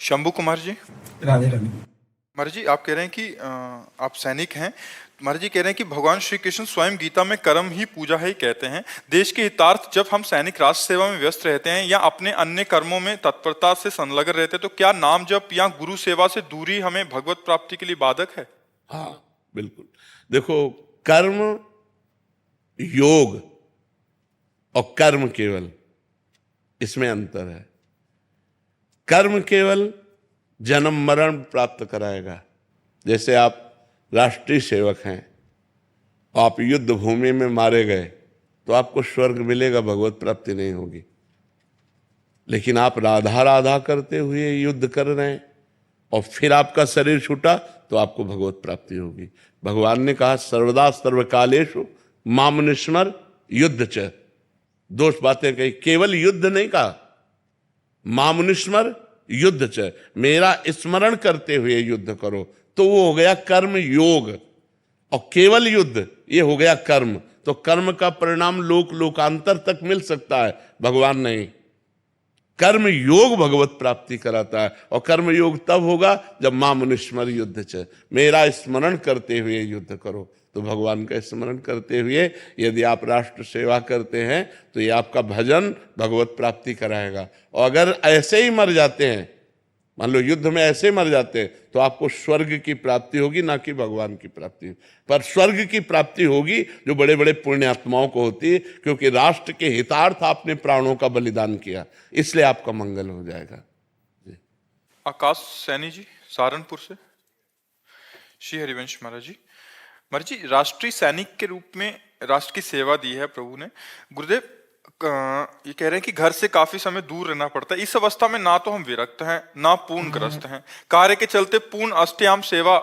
शंभू कुमार जी। राधे राधे। कुमार जी, आप कह रहे हैं कि आप सैनिक हैं। कुमार जी कह रहे हैं कि भगवान श्री कृष्ण स्वयं गीता में कर्म ही पूजा है कहते हैं। देश के हितार्थ जब हम सैनिक राष्ट्र सेवा में व्यस्त रहते हैं या अपने अन्य कर्मों में तत्परता से संलग्न रहते हैं, तो क्या नाम जप या गुरु सेवा से दूरी हमें भगवत प्राप्ति के लिए बाधक है? हाँ, बिल्कुल। देखो, कर्म योग और कर्म केवल, इसमें अंतर है। कर्म केवल जन्म मरण प्राप्त कराएगा। जैसे आप राष्ट्रीय सेवक हैं, आप युद्ध भूमि में मारे गए तो आपको स्वर्ग मिलेगा, भगवत प्राप्ति नहीं होगी। लेकिन आप राधा राधा करते हुए युद्ध कर रहे हैं और फिर आपका शरीर छूटा तो आपको भगवत प्राप्ति होगी। भगवान ने कहा सर्वदा सर्वकालेषु मामनुस्मर युद्ध च। दो बातें कही, केवल युद्ध नहीं कहा, मामनुस्मर युद्ध च, मेरा स्मरण करते हुए युद्ध करो, तो वो हो गया कर्म योग। और केवल युद्ध ये हो गया कर्म। तो कर्म का परिणाम लोक लोकांतर तक मिल सकता है, भगवान नहीं। कर्म योग भगवत प्राप्ति कराता है। और कर्म योग तब होगा जब मामनुस्मर युद्ध च, मेरा स्मरण करते हुए युद्ध करो। तो भगवान का स्मरण करते हुए यदि आप राष्ट्र सेवा करते हैं तो ये आपका भजन भगवत प्राप्ति कराएगा। और अगर ऐसे ही मर जाते हैं, मान लो युद्ध में ऐसे मर जाते हैं, तो आपको स्वर्ग की प्राप्ति होगी, ना कि भगवान की प्राप्ति। पर स्वर्ग की प्राप्ति होगी जो बड़े बड़े पुण्यात्माओं को होती है, क्योंकि राष्ट्र के हितार्थ आपने प्राणों का बलिदान किया, इसलिए आपका मंगल हो जाएगा। आकाश सैनी जी, सहारनपुर से। श्री हरिवंश महाराज जी। महाराज जी, राष्ट्रीय सैनिक के रूप में राष्ट्र की सेवा दी है प्रभु ने। गुरुदेव ये कह रहे हैं कि घर से काफी समय दूर रहना पड़ता है। इस अवस्था में ना तो हम विरक्त हैं ना पूर्ण ग्रस्त हैं। कार्य के चलते पूर्ण अष्टयाम सेवा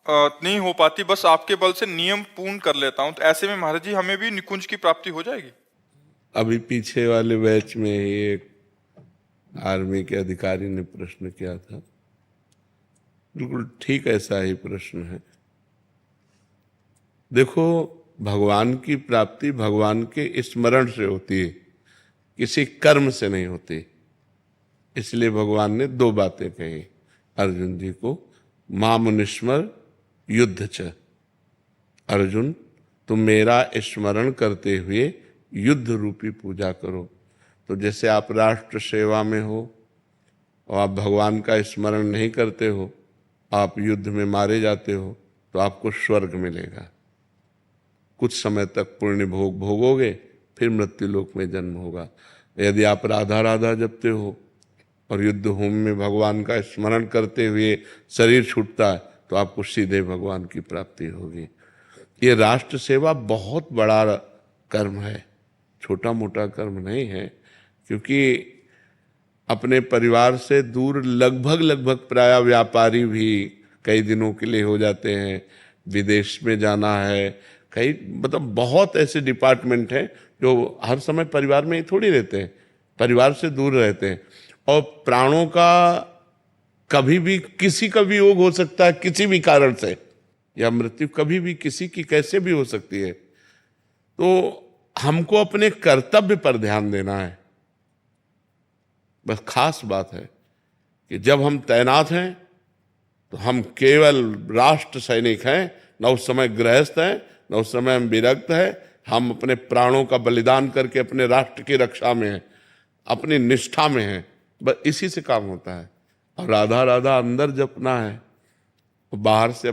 नहीं हो पाती, बस आपके बल से नियम पूर्ण कर लेता हूं। तो ऐसे में महाराज जी हमें भी निकुंज की प्राप्ति हो जाएगी? अभी पीछे वाले बैच में ही एक आर्मी के अधिकारी ने प्रश्न किया था, बिल्कुल ठीक ऐसा ही प्रश्न है। देखो, भगवान की प्राप्ति भगवान के स्मरण से होती है, किसी कर्म से नहीं होती। इसलिए भगवान ने दो बातें कही अर्जुन जी को, मामनुस्मर युद्ध च। अर्जुन, तुम मेरा स्मरण करते हुए युद्ध रूपी पूजा करो। तो जैसे आप राष्ट्र सेवा में हो और आप भगवान का स्मरण नहीं करते हो, आप युद्ध में मारे जाते हो, तो आपको स्वर्ग मिलेगा। कुछ समय तक पुण्य भोग भोगोगे, फिर मृत्यु लोक में जन्म होगा। यदि आप राधा राधा जपते हो और युद्ध भूमि में भगवान का स्मरण करते हुए शरीर छूटता है, तो आपको सीधे भगवान की प्राप्ति होगी। ये राष्ट्र सेवा बहुत बड़ा कर्म है, छोटा मोटा कर्म नहीं है। क्योंकि अपने परिवार से दूर लगभग प्राय व्यापारी भी कई दिनों के लिए हो जाते हैं। विदेश में जाना है, कई मतलब बहुत ऐसे डिपार्टमेंट हैं जो हर समय परिवार में ही थोड़ी रहते हैं, परिवार से दूर रहते हैं। और प्राणों का कभी भी किसी का भी योग हो सकता है, किसी भी कारण से, या मृत्यु कभी भी किसी की कैसे भी हो सकती है। तो हमको अपने कर्तव्य पर ध्यान देना है। बस खास बात है कि जब हम तैनात हैं तो हम केवल राष्ट्र सैनिक हैं, न उस समय गृहस्थ हैं, न उस समय हम विरक्त हैं। हम अपने प्राणों का बलिदान करके अपने राष्ट्र की रक्षा में हैं, अपनी निष्ठा में हैं। बस इसी से काम होता है। और राधा राधा अंदर जपना है, बाहर से